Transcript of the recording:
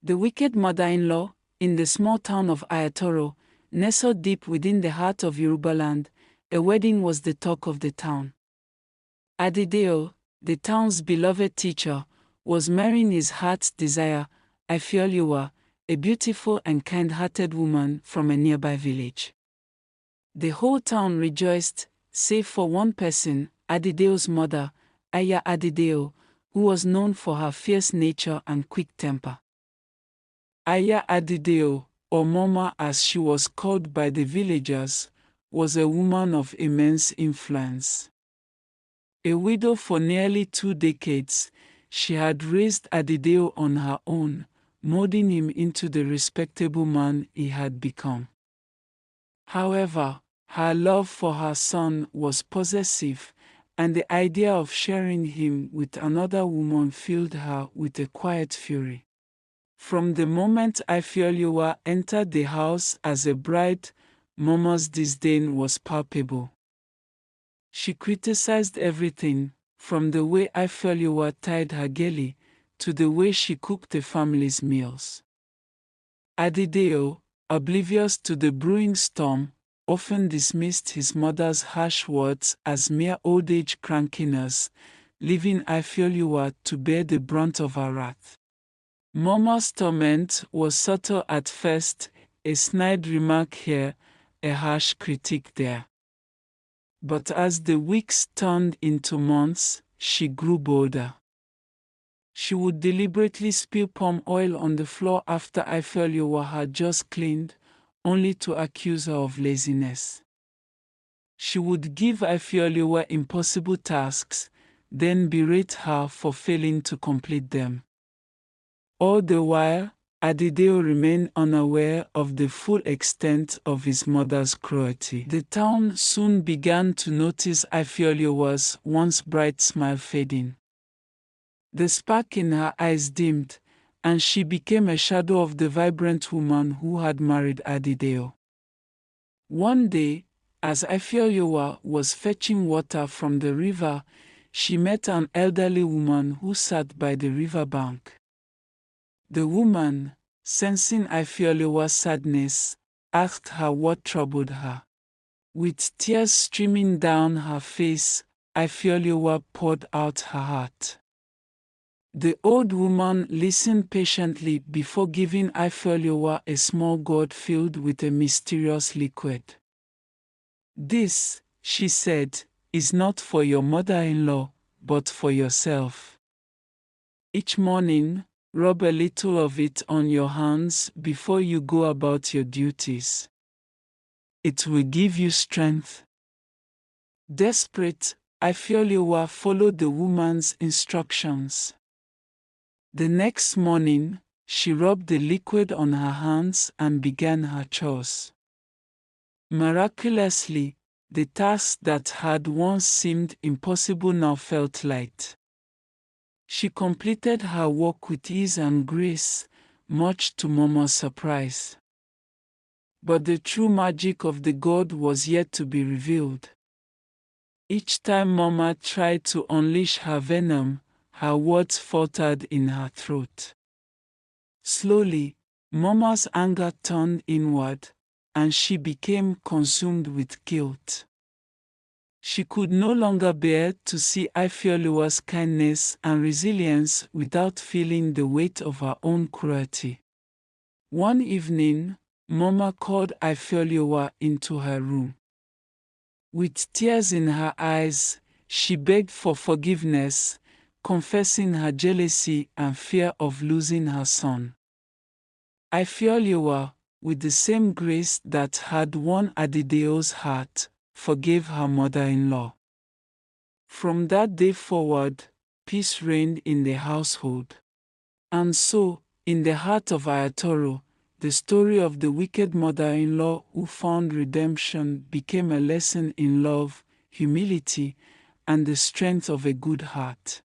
The wicked mother-in-law, in the small town of Ayatoro, nestled deep within the heart of Yorubaland, a wedding was the talk of the town. Adideo, the town's beloved teacher, was marrying his heart's desire, Ifeoluwa, a beautiful and kind-hearted woman from a nearby village. The whole town rejoiced, save for one person, Adideo's mother, Aya Adideo, who was known for her fierce nature and quick temper. Aya Adideo, or Mama as she was called by the villagers, was a woman of immense influence. A widow for nearly 2 decades, she had raised Adideo on her own, molding him into the respectable man he had become. However, her love for her son was possessive, and the idea of sharing him with another woman filled her with a quiet fury. From the moment Ifeoluwa entered the house as a bride, Mama's disdain was palpable. She criticized everything, from the way Ifeoluwa tied her gele to the way she cooked the family's meals. Adideo, oblivious to the brewing storm, often dismissed his mother's harsh words as mere old-age crankiness, leaving Ifeoluwa to bear the brunt of her wrath. Mama's torment was subtle at first, a snide remark here, a harsh critique there. But as the weeks turned into months, she grew bolder. She would deliberately spill palm oil on the floor after Ifeoluwa had just cleaned, only to accuse her of laziness. She would give Ifeoluwa impossible tasks, then berate her for failing to complete them. All the while, Adideo remained unaware of the full extent of his mother's cruelty. The town soon began to notice Ifeoluwa's once bright smile fading. The spark in her eyes dimmed, and she became a shadow of the vibrant woman who had married Adideo. One day, as Ifeoluwa was fetching water from the river, she met an elderly woman who sat by the river bank. The woman, sensing Ifeoluwa's sadness, asked her what troubled her. With tears streaming down her face, Ifeoluwa poured out her heart. The old woman listened patiently before giving Ifeoluwa a small gourd filled with a mysterious liquid. "This," she said, "is not for your mother-in-law, but for yourself. Each morning, rub a little of it on your hands before you go about your duties. It will give you strength." Desperate, Ifeoluwa followed the woman's instructions. The next morning, she rubbed the liquid on her hands and began her chores. Miraculously, the task that had once seemed impossible now felt light. She completed her work with ease and grace, much to Mama's surprise. But the true magic of the gourd was yet to be revealed. Each time Mama tried to unleash her venom, her words faltered in her throat. Slowly, Mama's anger turned inward, and she became consumed with guilt. She could no longer bear to see Ifeoluwa's kindness and resilience without feeling the weight of her own cruelty. One evening, Mama called Ifeoluwa into her room. With tears in her eyes, she begged for forgiveness, confessing her jealousy and fear of losing her son. Ifeoluwa, with the same grace that had won Adideo's heart, forgave her mother-in-law. From that day forward, peace reigned in the household. And so, in the heart of Ayatoro, the story of the wicked mother-in-law who found redemption became a lesson in love, humility, and the strength of a good heart.